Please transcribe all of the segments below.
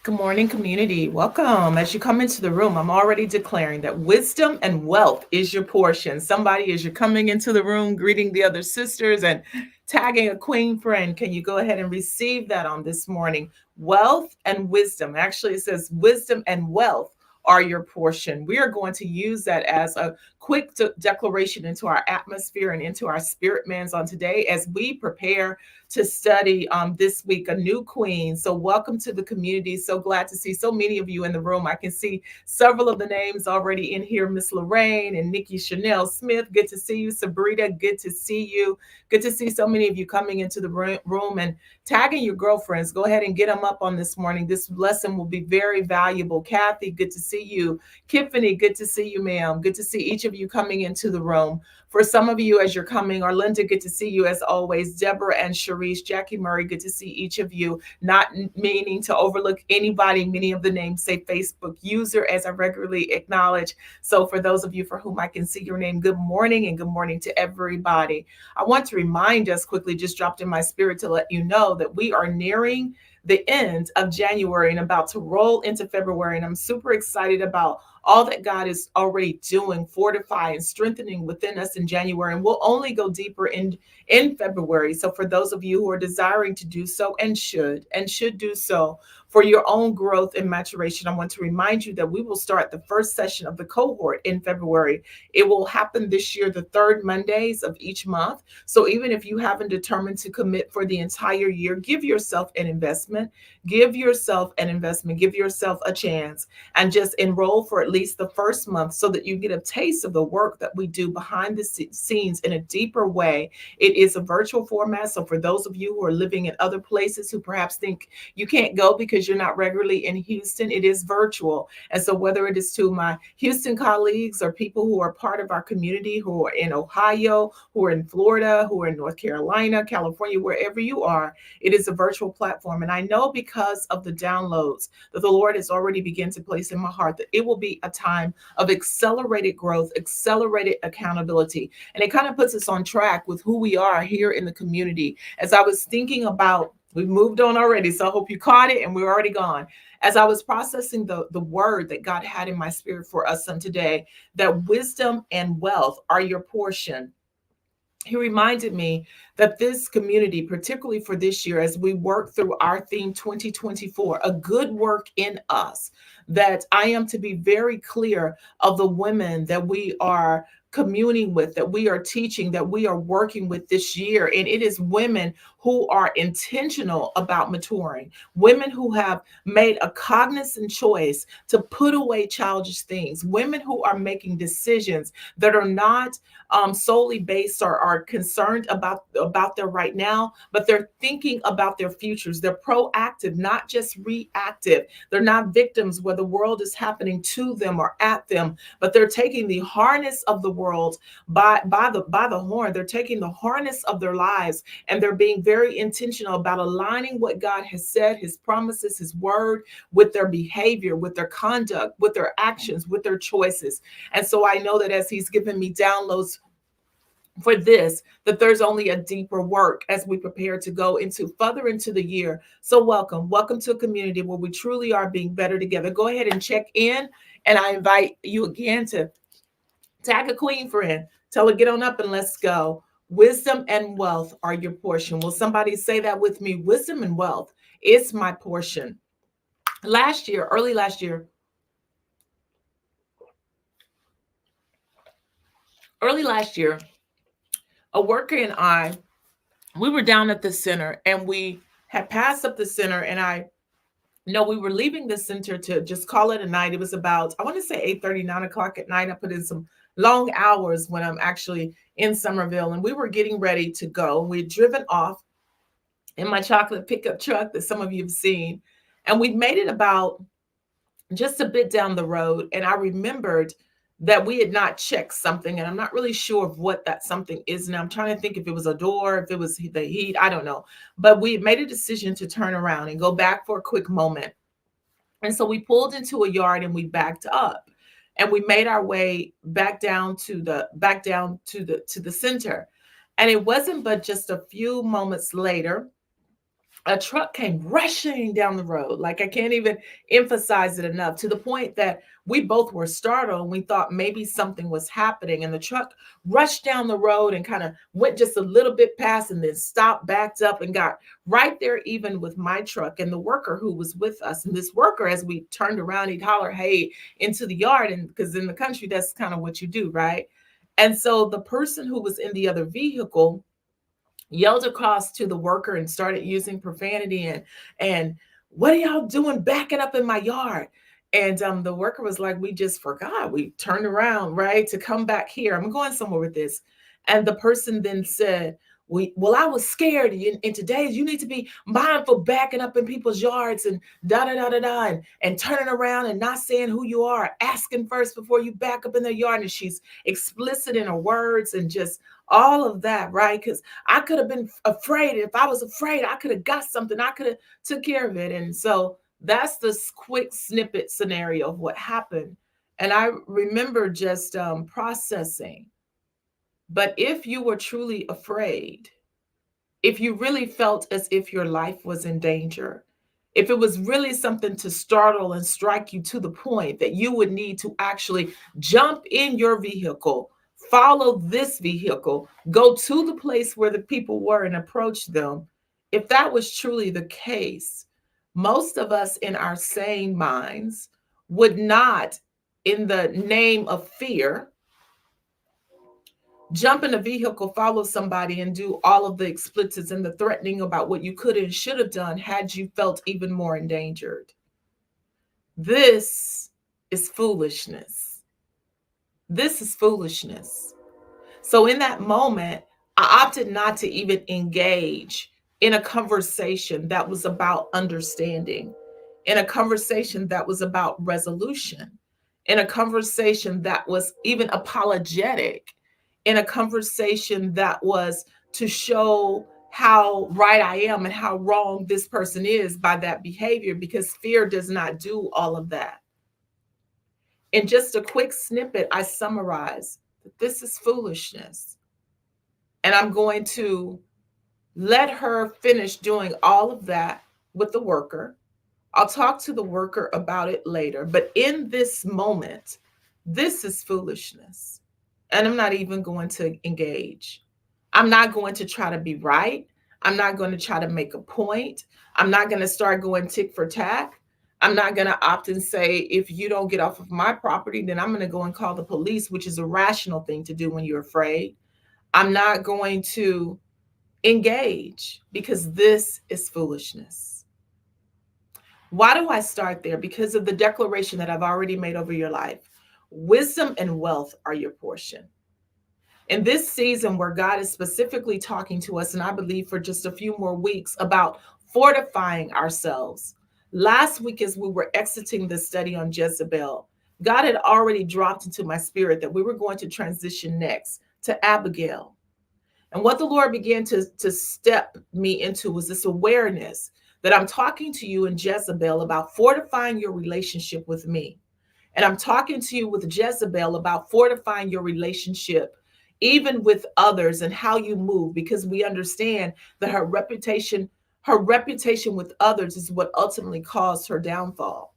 Good morning, community. Welcome. As you come into the room, I'm already declaring that wisdom and wealth is your portion. Somebody, as you're coming into the room, greeting the other sisters and tagging a queen friend, can you go ahead and receive that on this morning? Wealth and wisdom. Actually, it says wisdom and wealth are your portion. We are going to use that as a quick declaration into our atmosphere and into our spirit mans on today as we prepare to study this week a new queen. So welcome to the community. So glad to see so many of you in the room. I can see several of the names already in here. Miss Lorraine and Nikki Chanel Smith. Good to see you. Sabrina, good to see you. Good to see so many of you coming into the room and tagging your girlfriends. Go ahead and get them up on this morning. This lesson will be very valuable. Kathy, good to see you. Tiffany, good to see you, ma'am. Good to see each of you coming into the room. For some of you, as you're coming, Arlinda, good to see you as always. Deborah and Sharice, Jackie Murray, good to see each of you. Not meaning to overlook anybody, many of the names say Facebook user, as I regularly acknowledge. So for those of you for whom I can see your name, good morning and good morning to everybody. I want to remind us quickly, just dropped in my spirit to let you know that we are nearing the end of January and about to roll into February. And I'm super excited about all that God is already doing, fortifying, strengthening within us in January. And we'll only go deeper in February. So for those of you who are desiring to do so and should do so, for your own growth and maturation. I want to remind you that we will start the first session of the cohort in February. It will happen this year, the third Mondays of each month. So even if you haven't determined to commit for the entire year, give yourself an investment. Give yourself an investment. Give yourself a chance and just enroll for at least the first month so that you get a taste of the work that we do behind the scenes in a deeper way. It is a virtual format. So for those of you who are living in other places who perhaps think you can't go because you're not regularly in Houston, it is virtual. And so whether it is to my Houston colleagues or people who are part of our community who are in Ohio, who are in Florida, who are in North Carolina, California, wherever you are, it is a virtual platform. And I know because of the downloads that the Lord has already begun to place in my heart that it will be a time of accelerated growth, accelerated accountability. And it kind of puts us on track with who we are here in the community. As I was thinking about, we've moved on already, so I hope you caught it and we're already gone. As I was processing the word that God had in my spirit for us on today, that wisdom and wealth are your portion. He reminded me that this community, particularly for this year, as we work through our theme 2024, a good work in us, that I am to be very clear of the women that we are communing with, that we are teaching, that we are working with this year. And it is women who are intentional about maturing, women who have made a cognizant choice to put away childish things, women who are making decisions that are not solely based or are concerned about their right now, but they're thinking about their futures. They're proactive, not just reactive. They're not victims where the world is happening to them or at them, but they're taking the harness of the world by the horn. They're taking the harness of their lives and they're being very intentional about aligning what God has said, his promises, his word, with their behavior, with their conduct, with their actions, with their choices. And so I know that as he's given me downloads for this, that there's only a deeper work as we prepare to go into further into the year. So welcome to a community where we truly are being better together. Go ahead and check in, and I invite you again to tag a queen friend, tell her get on up and let's go. Wisdom and wealth are your portion. Will somebody say that with me? Wisdom and wealth is my portion. Early last year, a worker and we were down at the center and we had passed up the center, and I know we were leaving the center to just call it a night. It was about, I want to say 8:30, 9 o'clock at night. I put in some long hours when I'm actually in Somerville, and we were getting ready to go. We'd driven off in my chocolate pickup truck that some of you have seen, and we'd made it about just a bit down the road, and I remembered that we had not checked something, and I'm not really sure of what that something is. And I'm trying to think if it was a door, if it was the heat, I don't know. But we made a decision to turn around and go back for a quick moment. And so we pulled into a yard and we backed up, and we made our way back down to the center. And it wasn't but just a few moments later a truck came rushing down the road. Like, I can't even emphasize it enough, to the point that we both were startled and we thought maybe something was happening. And the truck rushed down the road and kind of went just a little bit past and then stopped, backed up, and got right there even with my truck and the worker who was with us. And this worker, as we turned around, he'd holler, "Hey," into the yard. And because in the country, that's kind of what you do, right? And so the person who was in the other vehicle yelled across to the worker and started using profanity and "What are y'all doing backing up in my yard?" And the worker was like, "We just forgot. We turned around, right, to come back here. I'm going somewhere with this." And the person then said, "Well, I was scared. In today's, you need to be mindful backing up in people's yards and da da da da da and turning around and not saying who you are, asking first before you back up in their yard." And she's explicit in her words and just all of that, right? Because I could have been afraid. If I was afraid, I could have got something. I could have took care of it. And so that's the quick snippet scenario of what happened. And I remember just processing. But if you were truly afraid, if you really felt as if your life was in danger, if it was really something to startle and strike you to the point that you would need to actually jump in your vehicle, follow this vehicle, go to the place where the people were and approach them, if that was truly the case, Most of us in our sane minds would not, in the name of fear, jump in a vehicle, follow somebody, and do all of the explicits and the threatening about what you could and should have done had you felt even more endangered. This is foolishness. This is foolishness. So in that moment, I opted not to even engage in a conversation that was about understanding, in a conversation that was about resolution, in a conversation that was even apologetic, in a conversation that was to show how right I am and how wrong this person is by that behavior, because fear does not do all of that. In just a quick snippet, I summarize that this is foolishness. And I'm going to let her finish doing all of that with the worker. I'll talk to the worker about it later. But in this moment, this is foolishness. And I'm not even going to engage. I'm not going to try to be right. I'm not going to try to make a point. I'm not going to start going tick for tack. I'm not going to opt and say, if you don't get off of my property, then I'm going to go and call the police, which is a rational thing to do when you're afraid. I'm not going to engage because this is foolishness. Why do I start there? Because of the declaration that I've already made over your life. Wisdom and wealth are your portion. In this season where God is specifically talking to us, and I believe for just a few more weeks, about fortifying ourselves. Last week, as we were exiting the study on Jezebel, God had already dropped into my spirit that we were going to transition next to Abigail. And what the Lord began to step me into was this awareness that I'm talking to you in Jezebel about fortifying your relationship with me. And I'm talking to you with Jezebel about fortifying your relationship even with others and how you move, because we understand that her reputation with others is what ultimately caused her downfall.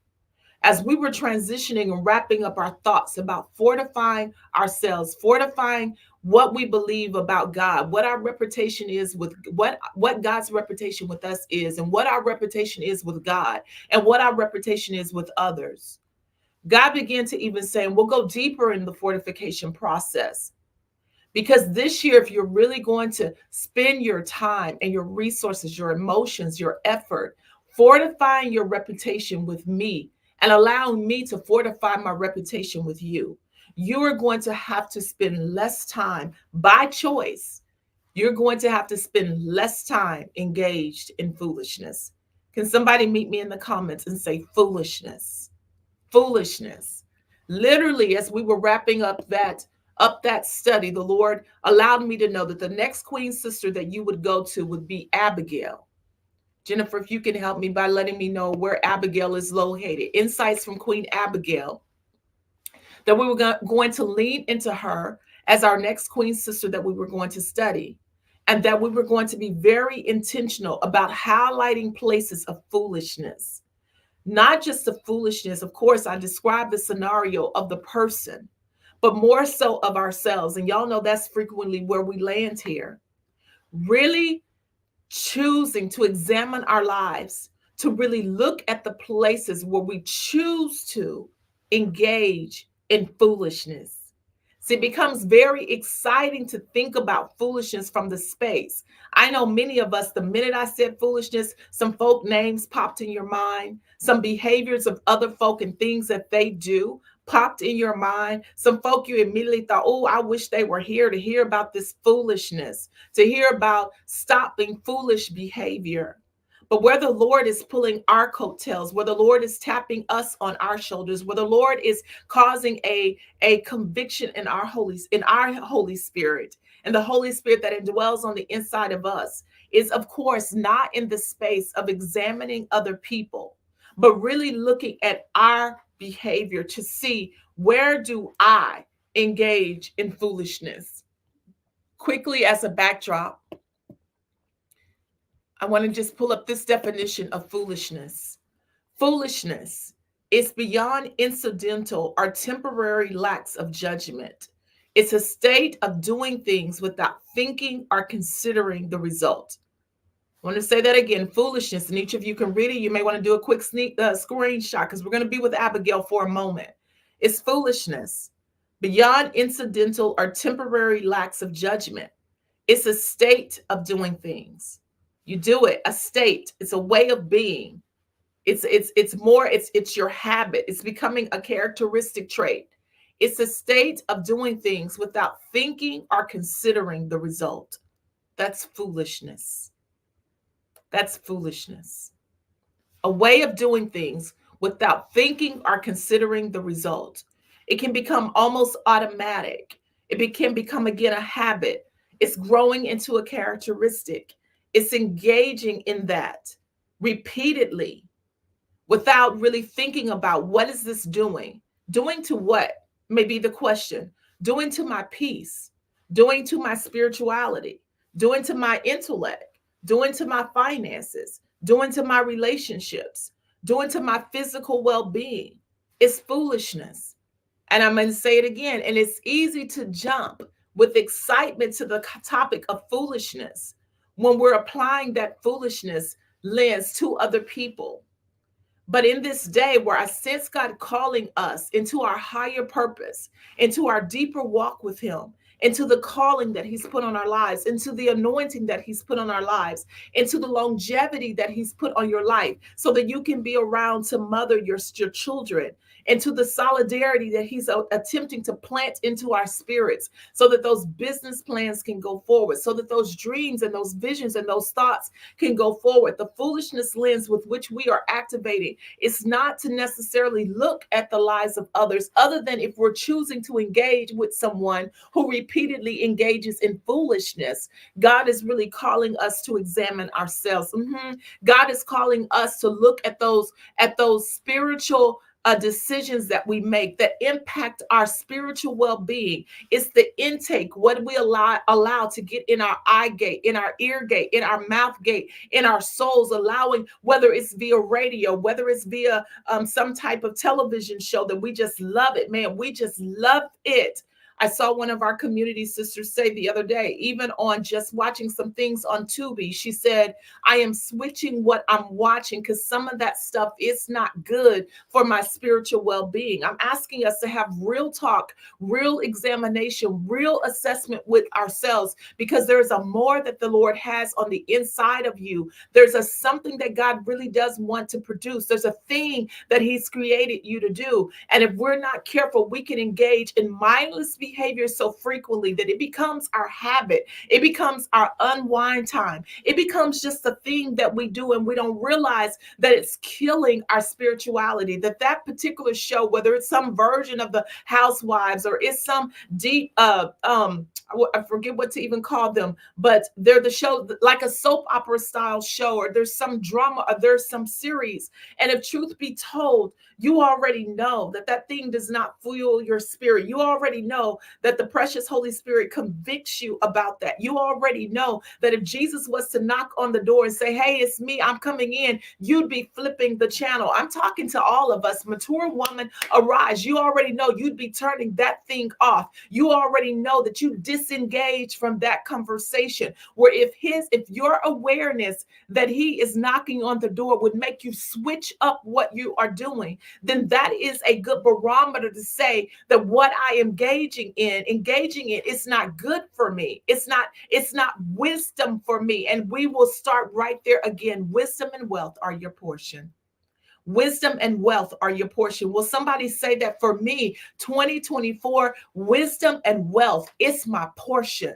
As we were transitioning and wrapping up our thoughts about fortifying ourselves, fortifying what we believe about God, what our reputation is with what God's reputation with us is, and what our reputation is with God, and what our reputation is with others. God began to even say, and we'll go deeper in the fortification process. Because this year, if you're really going to spend your time and your resources, your emotions, your effort, fortifying your reputation with me and allowing me to fortify my reputation with you, you are going to have to spend less time by choice. You're going to have to spend less time engaged in foolishness. Can somebody meet me in the comments and say foolishness? Foolishness. Literally, as we were wrapping up that study, the Lord allowed me to know that the next queen sister that you would go to would be Abigail. Jennifer, if you can help me by letting me know where Abigail is located. Insights from Queen Abigail. That we were going to lean into her as our next queen sister that we were going to study. And that we were going to be very intentional about highlighting places of foolishness. Not just the foolishness. Of course, I described the scenario of the person, but more so of ourselves. And y'all know that's frequently where we land here. Really choosing to examine our lives, to really look at the places where we choose to engage in foolishness. See, it becomes very exciting to think about foolishness from the space. I know many of us, the minute I said foolishness, some folk names popped in your mind, some behaviors of other folk and things that they do popped in your mind. Some folk you immediately thought, oh, I wish they were here to hear about this foolishness, to hear about stopping foolish behavior. But where the Lord is pulling our coattails, where the Lord is tapping us on our shoulders, where the Lord is causing a conviction in our Holy Spirit, and the Holy Spirit that indwells on the inside of us, is of course not in the space of examining other people, but really looking at our behavior to see, where do I engage in foolishness? Quickly, as a backdrop, I want to just pull up this definition of foolishness. Foolishness is beyond incidental or temporary lacks of judgment. It's a state of doing things without thinking or considering the result. I want to say that again, foolishness. And each of you can read it. You may want to do a quick screenshot because we're going to be with Abigail for a moment. It's foolishness beyond incidental or temporary lacks of judgment. It's a state of doing things. You do it, a state. It's a way of being. It's your habit. It's becoming a characteristic trait. It's a state of doing things without thinking or considering the result. That's foolishness. That's foolishness. A way of doing things without thinking or considering the result. It can become almost automatic. Can become again a habit. It's growing into a characteristic. It's engaging in that repeatedly without really thinking about what is this doing? Doing to what may be the question. Doing to my peace, doing to my spirituality, doing to my intellect, doing to my finances, doing to my relationships, doing to my physical well-being. It's foolishness. And I'm going to say it again. And it's easy to jump with excitement to the topic of foolishness when we're applying that foolishness lens to other people. But in this day where I sense God calling us into our higher purpose, into our deeper walk with Him, into the calling that He's put on our lives, into the anointing that He's put on our lives, into the longevity that He's put on your life, so that you can be around to mother your children, into the solidarity that He's attempting to plant into our spirits, so that those business plans can go forward, so that those dreams and those visions and those thoughts can go forward. The foolishness lens with which we are activating is not to necessarily look at the lives of others, other than if we're choosing to engage with someone who repeatedly engages in foolishness. God is really calling us to examine ourselves. God is calling us to look at those spiritual decisions that we make that impact our spiritual well-being. It's the intake, what we allow to get in our eye gate, in our ear gate, in our mouth gate, in our souls, allowing, whether it's via radio, whether it's via some type of television show that we just love it, man, we just love it. I saw one of our community sisters say the other day, even on just watching some things on Tubi, she said, I am switching what I'm watching because some of that stuff is not good for my spiritual well-being. I'm asking us to have real talk, real examination, real assessment with ourselves, because there's a more that the Lord has on the inside of you. There's a something that God really does want to produce. There's a thing that He's created you to do. And if we're not careful, we can engage in mindless behavior so frequently that it becomes our habit. It becomes our unwind time. It becomes just a thing that we do, and we don't realize that it's killing our spirituality. That particular show, whether it's some version of the Housewives or it's some deep I forget what to even call them, but they're the show like a soap opera style show, or there's some drama, or there's some series. And if truth be told, you already know that thing does not fuel your spirit. You already know that the precious Holy Spirit convicts you about that. You already know that if Jesus was to knock on the door and say, hey, it's me, I'm coming in, you'd be flipping the channel. I'm talking to all of us. Mature woman, arise. You already know you'd be turning that thing off. You already know that you disengage from that conversation, where if your awareness that He is knocking on the door would make you switch up what you are doing, then that is a good barometer to say that what I am engaging in is not good for me. It's not wisdom for me. And we will start right there again. Wisdom and wealth are your portion. Wisdom and wealth are your portion. Will somebody say that for me? 2024, wisdom and wealth is my portion.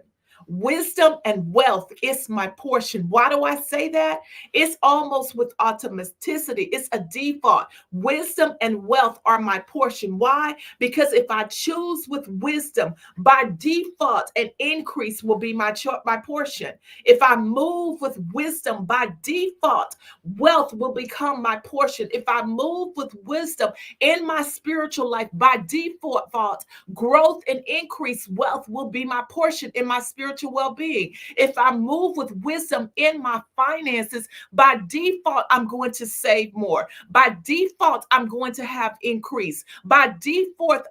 Wisdom and wealth is my portion. Why do I say that? It's almost with automaticity. It's a default. Wisdom and wealth are my portion. Why? Because if I choose with wisdom, by default, an increase will be my portion. If I move with wisdom, by default, wealth will become my portion. If I move with wisdom in my spiritual life, by default, growth and increase, wealth will be my portion in my spiritual spiritual well-being. If I move with wisdom in my finances, by default, I'm going to save more. By default, I'm going to have increase. By default,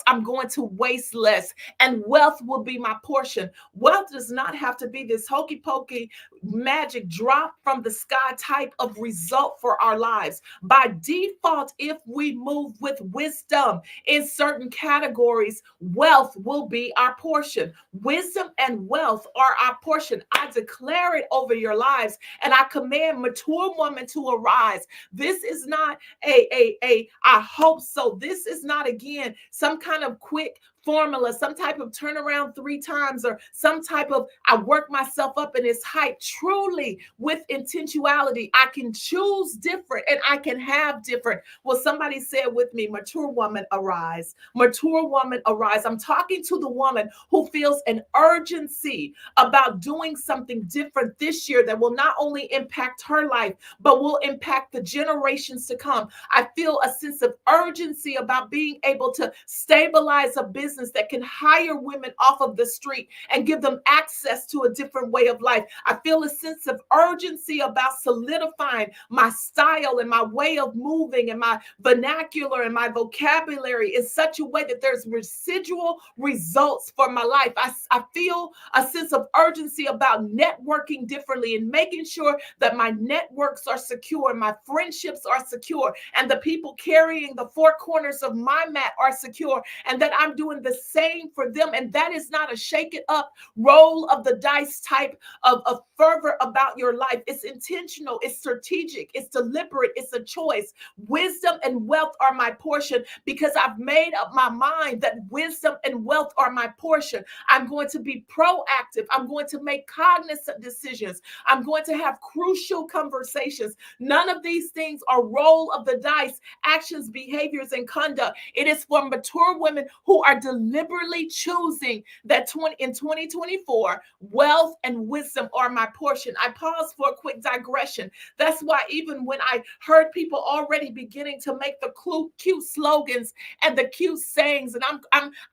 I'm going to waste less, and wealth will be my portion. Wealth does not have to be this hokey pokey magic drop from the sky type of result for our lives. By default, if we move with wisdom in certain categories, wealth will be our portion. Wisdom and wealth are our portion. I declare it over your lives, and I command mature women to arise. This is not I hope so. This is not, again, some kind of quick formula, some type of turnaround 3 times, or some type of I work myself up in this hype. Truly, with intentionality, I can choose different and I can have different. Well, somebody said with me, mature woman, arise. Mature woman, arise. I'm talking to the woman who feels an urgency about doing something different this year that will not only impact her life, but will impact the generations to come. I feel a sense of urgency about being able to stabilize a business that can hire women off of the street and give them access to a different way of life. I feel a sense of urgency about solidifying my style and my way of moving and my vernacular and my vocabulary in such a way that there's residual results for my life. I feel a sense of urgency about networking differently and making sure that my networks are secure, my friendships are secure, and the people carrying the 4 corners of my mat are secure, and that I'm doing the same for them. And that is not a shake it up, roll of the dice type of fervor about your life. It's intentional, it's strategic, it's deliberate, it's a choice. Wisdom and wealth are my portion because I've made up my mind that wisdom and wealth are my portion. I'm going to be proactive. I'm going to make cognizant decisions. I'm going to have crucial conversations. None of these things are roll of the dice, actions, behaviors, and conduct. It is for mature women who are deliberately choosing that in 2024, wealth and wisdom are my portion. I pause for a quick digression. That's why even when I heard people already beginning to make the cute slogans and the cute sayings, and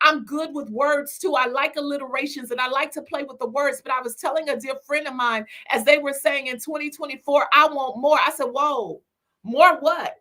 I'm good with words too. I like alliterations and I like to play with the words. But I was telling a dear friend of mine, as they were saying in 2024, I want more. I said, whoa, more what?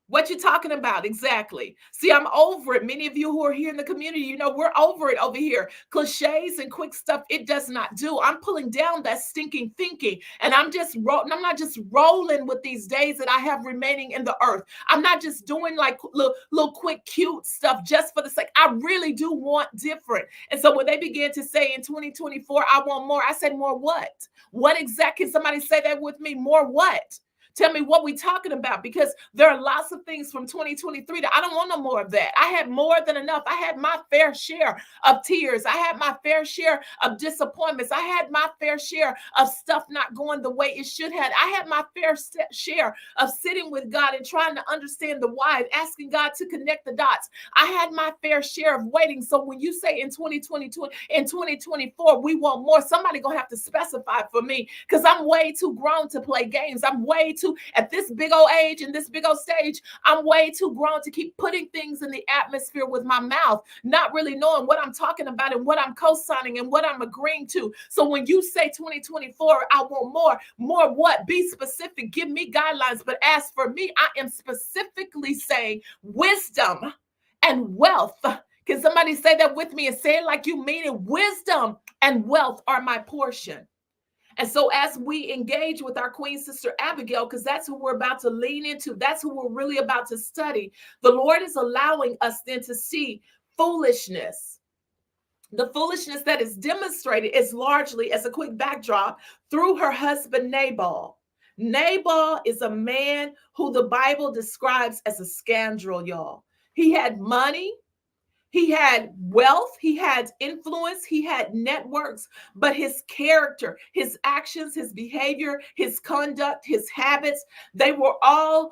What you talking about exactly? See, I'm over it. Many of you who are here in the community, you know, we're over it over here. Cliches and quick stuff, it does not do. I'm pulling down that stinking thinking, and I'm not just rolling with these days that I have remaining in the earth. I'm not just doing like little quick cute stuff just for the sake. I really do want different. And so when they began to say in 2024, I want more, I said, more what? What exactly? Can somebody say that with me? More what? Tell me what we're talking about, because there are lots of things from 2023 that I don't want no more of that. I had more than enough. I had my fair share of tears. I had my fair share of disappointments. I had my fair share of stuff not going the way it should have. I had my fair share of sitting with God and trying to understand the why and asking God to connect the dots. I had my fair share of waiting. So when you say in 2022, in 2024, we want more, somebody gonna have to specify for me, because I'm way too grown to play games. I'm way too, at this big old age and this big old stage, I'm way too grown to keep putting things in the atmosphere with my mouth, not really knowing what I'm talking about and what I'm co-signing and what I'm agreeing to. So when you say 2024, I want more what? Be specific, give me guidelines. But as for me, I am specifically saying wisdom and wealth. Can somebody say that with me and say it like you mean it? Wisdom and wealth are my portion. And so as we engage with our Queen Sister Abigail, because that's who we're about to lean into, that's who we're really about to study, the Lord is allowing us then to see foolishness. The foolishness that is demonstrated is largely, as a quick backdrop, through her husband Nabal. Nabal is a man who the Bible describes as a scoundrel, y'all. He had money. He had wealth, he had influence, he had networks, but his character, his actions, his behavior, his conduct, his habits, they were all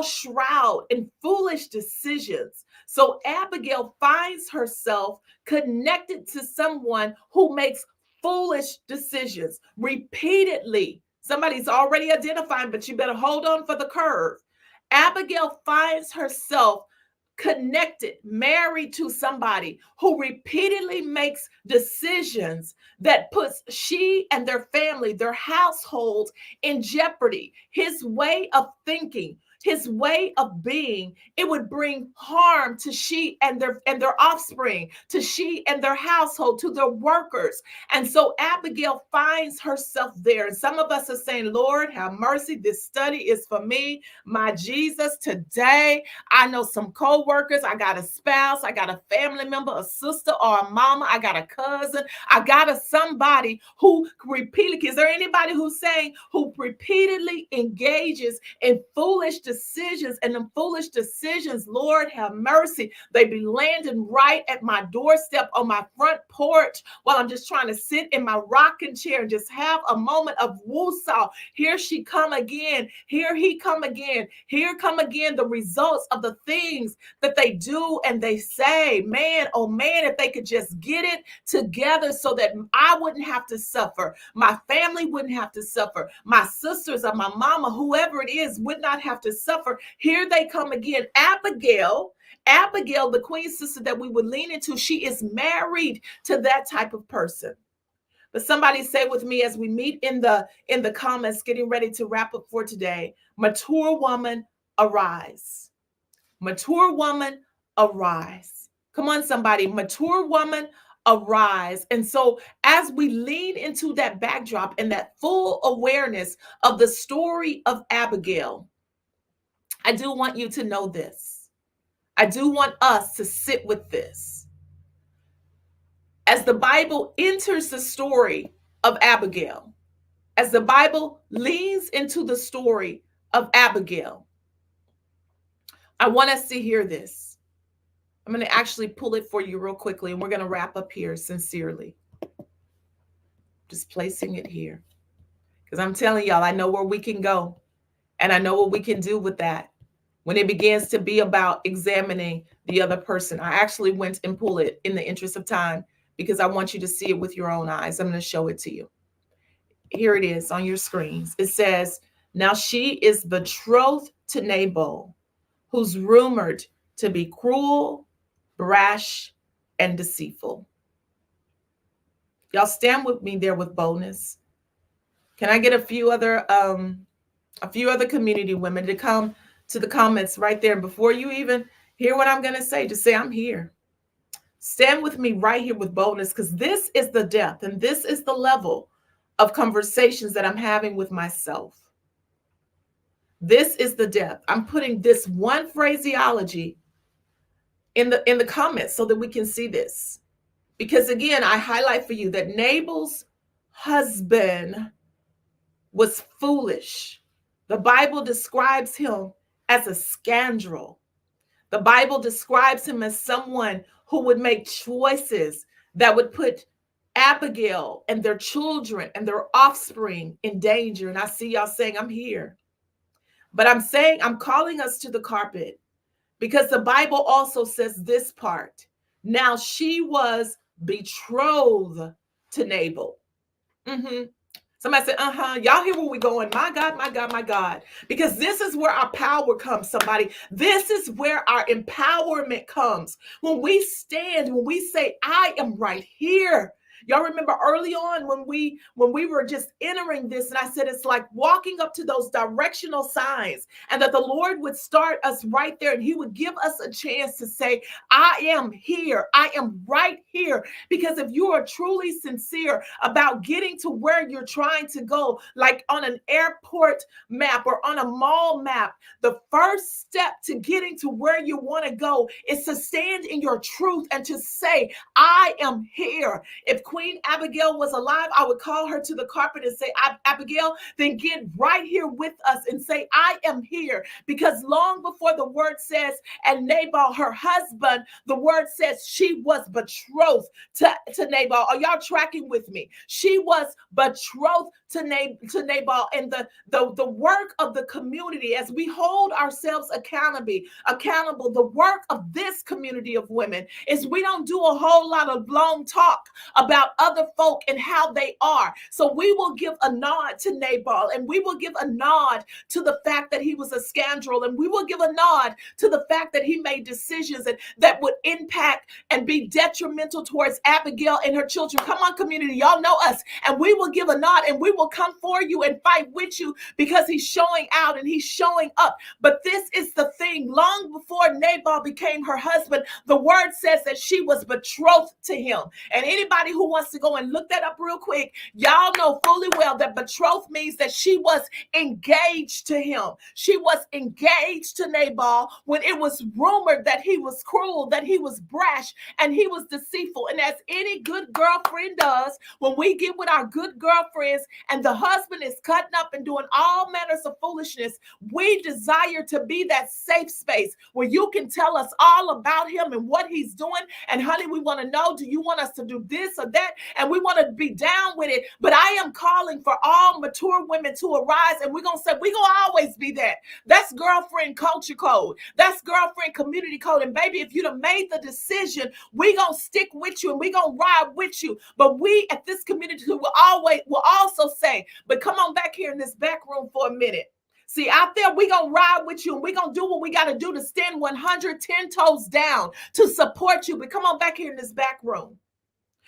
shrouded in foolish decisions. So Abigail finds herself connected to someone who makes foolish decisions repeatedly. Somebody's already identifying, but you better hold on for the curve. Abigail finds herself connected, married to somebody who repeatedly makes decisions that puts she and their family, their household in jeopardy. His way of thinking, his way of being, it would bring harm to she and their offspring, to she and their household, to their workers. And so Abigail finds herself there. And some of us are saying, Lord, have mercy. This study is for me, my Jesus, today. I know some co-workers. I got a spouse. I got a family member, a sister or a mama. I got a cousin. I got a somebody who repeatedly, is there anybody who's saying who repeatedly engages in foolish decisions, and them foolish decisions, Lord have mercy, they be landing right at my doorstep on my front porch while I'm just trying to sit in my rocking chair and just have a moment of woosah. Here she come again. Here he come again. Here come again the results of the things that they do and they say. Man, oh man, if they could just get it together so that I wouldn't have to suffer. My family wouldn't have to suffer. My sisters or my mama, whoever it is, would not have to suffer. Here they come again. Abigail, the queen sister that we would lean into, she is married to that type of person. But somebody say with me as we meet in the comments, getting ready to wrap up for today, mature woman, arise. Mature woman, arise. Come on, somebody, mature woman, arise. And so as we lean into that backdrop and that full awareness of the story of Abigail, I do want you to know this. I do want us to sit with this. As the Bible enters the story of Abigail, as the Bible leans into the story of Abigail, I want us to hear this. I'm going to actually pull it for you real quickly, and we're going to wrap up here sincerely. Just placing it here. Because I'm telling y'all, I know where we can go, and I know what we can do with that. When it begins to be about examining the other person, I actually went and pulled it in the interest of time because I want you to see it with your own eyes. I'm going to show it to you. Here it is on your screens. It says, now she is betrothed to Nabal, who's rumored to be cruel, brash, and deceitful. Y'all stand with me there with boldness. Can I get a few other community women to come to the comments right there? Before you even hear what I'm going to say, just say, I'm here. Stand with me right here with boldness, because this is the depth and this is the level of conversations that I'm having with myself. This is the depth. I'm putting this one phraseology in the comments so that we can see this. Because again, I highlight for you that Nabal's husband was foolish. The Bible describes him as a scoundrel. The Bible describes him as someone who would make choices that would put Abigail and their children and their offspring in danger. And I see y'all saying, I'm here. But I'm saying, I'm calling us to the carpet because the Bible also says this part. Now she was betrothed to Nabal. Somebody said, y'all hear where we're going. My God, my God, my God. Because this is where our power comes, somebody. This is where our empowerment comes. When we stand, when we say, I am right here. Y'all remember early on when we were just entering this, and I said it's like walking up to those directional signs, and that the Lord would start us right there, and he would give us a chance to say, I am here. I am right here. Because if you are truly sincere about getting to where you're trying to go, like on an airport map or on a mall map, the first step to getting to where you want to go is to stand in your truth and to say, I am here. If Queen Abigail was alive, I would call her to the carpet and say, Abigail, then get right here with us and say, I am here. Because long before the word says, and Nabal, her husband, the word says she was betrothed to Nabal. Are y'all tracking with me? She was betrothed to Nabal. And the work of the community, as we hold ourselves accountable, the work of this community of women is we don't do a whole lot of long talk about about other folk and how they are. So we will give a nod to Nabal, and we will give a nod to the fact that he was a scoundrel, and we will give a nod to the fact that he made decisions that would impact and be detrimental towards Abigail and her children. Come on, community, y'all know us. And we will give a nod, and we will come for you and fight with you because he's showing out and he's showing up. But this is the thing. Long before Nabal became her husband, the word says that she was betrothed to him. And anybody who wants to go and look that up real quick, y'all know fully well that betrothed means that she was engaged to him. She was engaged to Nabal when it was rumored that he was cruel, that he was brash, and he was deceitful. And as any good girlfriend does, when we get with our good girlfriends and the husband is cutting up and doing all manners of foolishness, we desire to be that safe space where you can tell us all about him and what he's doing. And honey, we want to know, do you want us to do this or that? And we want to be down with it. But I am calling for all mature women to arise, and we're going to say, we're going to always be that. That's girlfriend culture code. That's girlfriend community code. And baby, if you'd have made the decision, we're going to stick with you and we're going to ride with you. But we at this community will also say, but come on back here in this back room for a minute. See, out there, we're going to ride with you, and we're going to do what we got to do to stand 110 toes down to support you. But come on back here in this back room.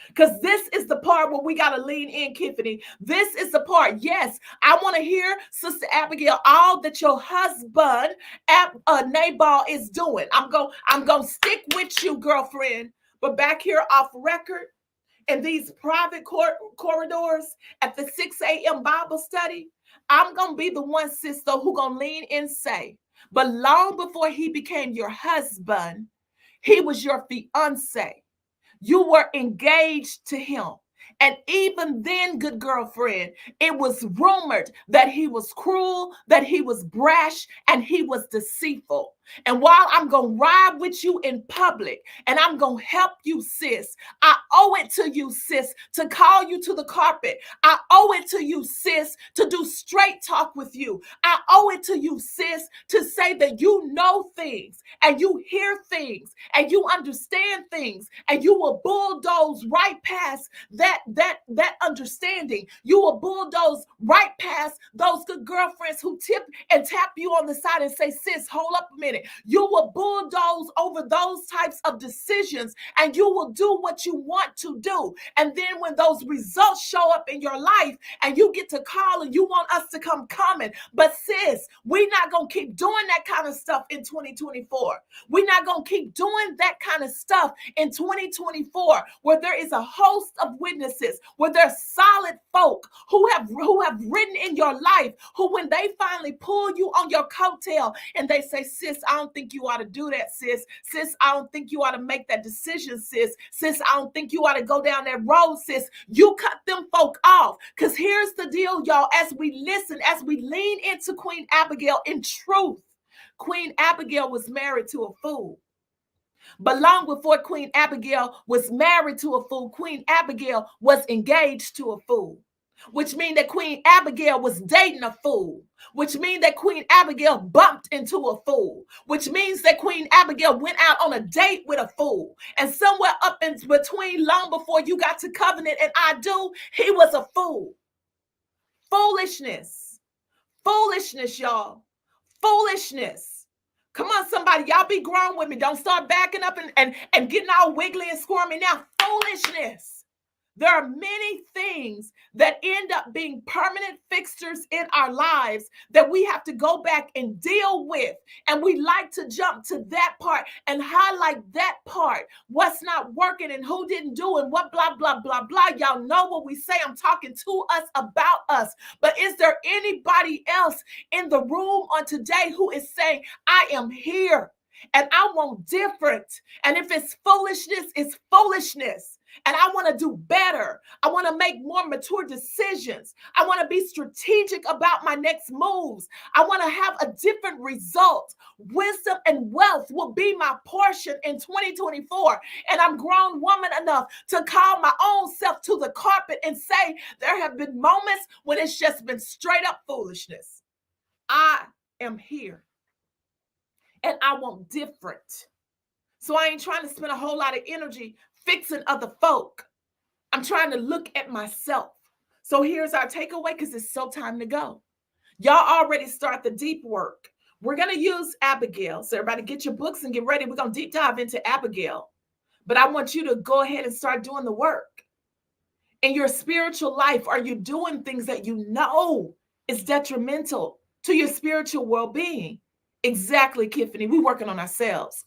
Because this is the part where we got to lean in, Tiffany. This is the part. Yes, I want to hear, Sister Abigail, all that your husband, Nabal, is doing. I'm going to stick with you, girlfriend. But back here off record, in these private corridors at the 6 a.m. Bible study, I'm going to be the one, sister, who going to lean in and say, but long before he became your husband, he was your fiance. You were engaged to him. And even then, good girlfriend, it was rumored that he was cruel, that he was brash, and he was deceitful. And while I'm going to ride with you in public and I'm going to help you, sis, I owe it to you, sis, to call you to the carpet. I owe it to you, sis, to do straight talk with you. I owe it to you, sis, to say that you know things and you hear things and you understand things, and you will bulldoze right past that understanding. You will bulldoze right past those good girlfriends who tip and tap you on the side and say, sis, hold up a minute. You will bulldoze over those types of decisions, and you will do what you want to do. And then when those results show up in your life and you get to call and you want us to come coming, but sis, we're not going to keep doing that kind of stuff in 2024. We're not going to keep doing that kind of stuff in 2024, where there is a host of witnesses, where there's solid folk who have written in your life, who when they finally pull you on your coattail and they say, sis, I don't think you ought to do that, sis. Sis, I don't think you ought to make that decision, sis. Sis, I don't think you ought to go down that road, sis. You cut them folk off. Because here's the deal, y'all. As we listen, as we lean into Queen Abigail, in truth, Queen Abigail was married to a fool. But long before Queen Abigail was married to a fool, Queen Abigail was engaged to a fool, which means that Queen Abigail was dating a fool, which means that Queen Abigail bumped into a fool, which means that Queen Abigail went out on a date with a fool. And somewhere up in between, long before you got to covenant and I do, he was a fool. Foolishness. Foolishness, y'all. Foolishness. Come on, somebody. Y'all be grown with me. Don't start backing up and getting all wiggly and squirmy now. Foolishness. There are many things that end up being permanent fixtures in our lives that we have to go back and deal with. And we like to jump to that part and highlight that part. What's not working and who didn't do and what blah, blah, blah, blah. Y'all know what we say. I'm talking to us about us. But is there anybody else in the room on today who is saying, I am here and I want different? And if it's foolishness, it's foolishness. And I want to do better. I want to make more mature decisions. I want to be strategic about my next moves. I want to have a different result. Wisdom and wealth will be my portion in 2024. And I'm grown woman enough to call my own self to the carpet and say, there have been moments when it's just been straight up foolishness. I am here and I want different. So I ain't trying to spend a whole lot of energy fixing other folk. I'm trying to look at myself. So here's our takeaway, because it's so time to go. Y'all already start the deep work. We're going to use Abigail. So everybody get your books and get ready. We're going to deep dive into Abigail. But I want you to go ahead and start doing the work. In your spiritual life, are you doing things that you know is detrimental to your spiritual well-being? Exactly, Tiffany. We're working on ourselves.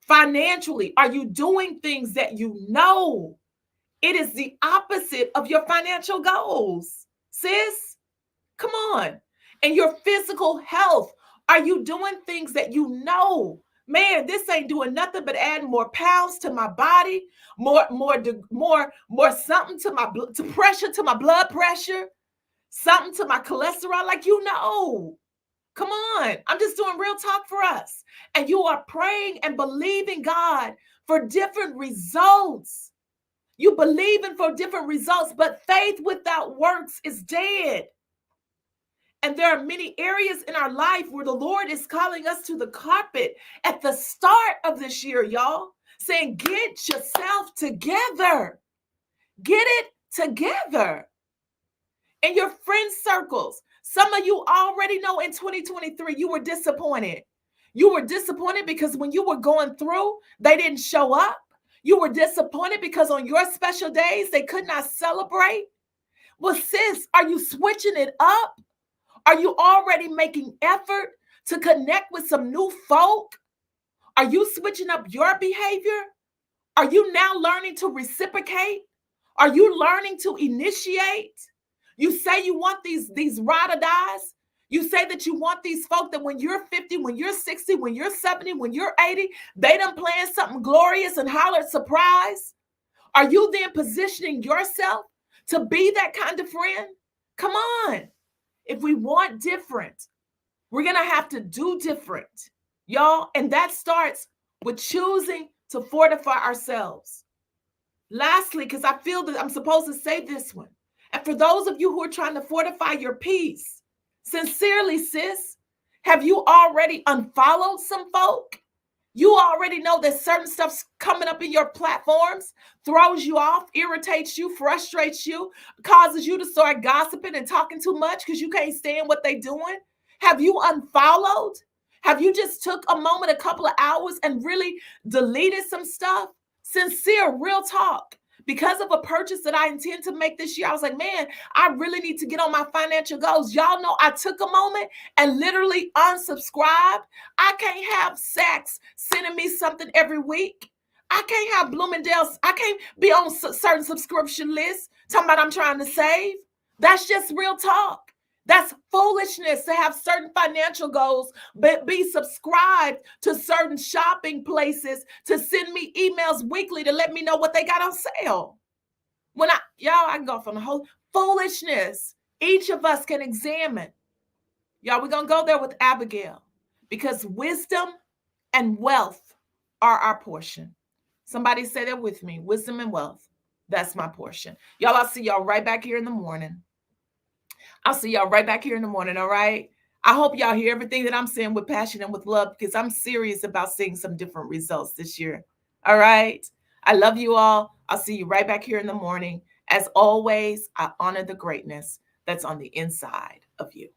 Financially, are you doing things that you know it is the opposite of your financial goals? Sis, come on. And your physical health, are you doing things that you know, man, this ain't doing nothing but adding more pounds to my body, more something to my pressure, to my blood pressure, something to my cholesterol, like, you know. Come on. I'm just doing real talk for us. And you are praying and believing God for different results. You believing for different results, but faith without works is dead. And there are many areas in our life where the Lord is calling us to the carpet at the start of this year, y'all, saying, get yourself together. Get it together. In your friend circles, some of you already know in 2023, you were disappointed. You were disappointed because when you were going through, they didn't show up. You were disappointed because on your special days, they could not celebrate. Well, sis, are you switching it up? Are you already making effort to connect with some new folk? Are you switching up your behavior? Are you now learning to reciprocate? Are you learning to initiate? You say you want these ride or dies. You say that you want these folk that when you're 50, when you're 60, when you're 70, when you're 80, they done planned something glorious and hollered surprise. Are you then positioning yourself to be that kind of friend? Come on. If we want different, we're going to have to do different, y'all. And that starts with choosing to fortify ourselves. Lastly, because I feel that I'm supposed to say this one. And for those of you who are trying to fortify your peace, sincerely, sis, have you already unfollowed some folk? You already know that certain stuff's coming up in your platforms, throws you off, irritates you, frustrates you, causes you to start gossiping and talking too much because you can't stand what they're doing. Have you unfollowed? Have you just took a moment, a couple of hours, and really deleted some stuff? Sincere, real talk. Because of a purchase that I intend to make this year, I was like, man, I really need to get on my financial goals. Y'all know I took a moment and literally unsubscribed. I can't have Saks sending me something every week. I can't have Bloomingdale's. I can't be on certain subscription lists talking about I'm trying to save. That's just real talk. That's foolishness to have certain financial goals, but be subscribed to certain shopping places to send me emails weekly to let me know what they got on sale. I can go from the whole foolishness. Each of us can examine. Y'all, we're going to go there with Abigail because wisdom and wealth are our portion. Somebody say that with me. Wisdom and wealth. That's my portion. Y'all, I'll see y'all right back here in the morning. I'll see y'all right back here in the morning, all right? I hope y'all hear everything that I'm saying with passion and with love because I'm serious about seeing some different results this year, all right? I love you all. I'll see you right back here in the morning. As always, I honor the greatness that's on the inside of you.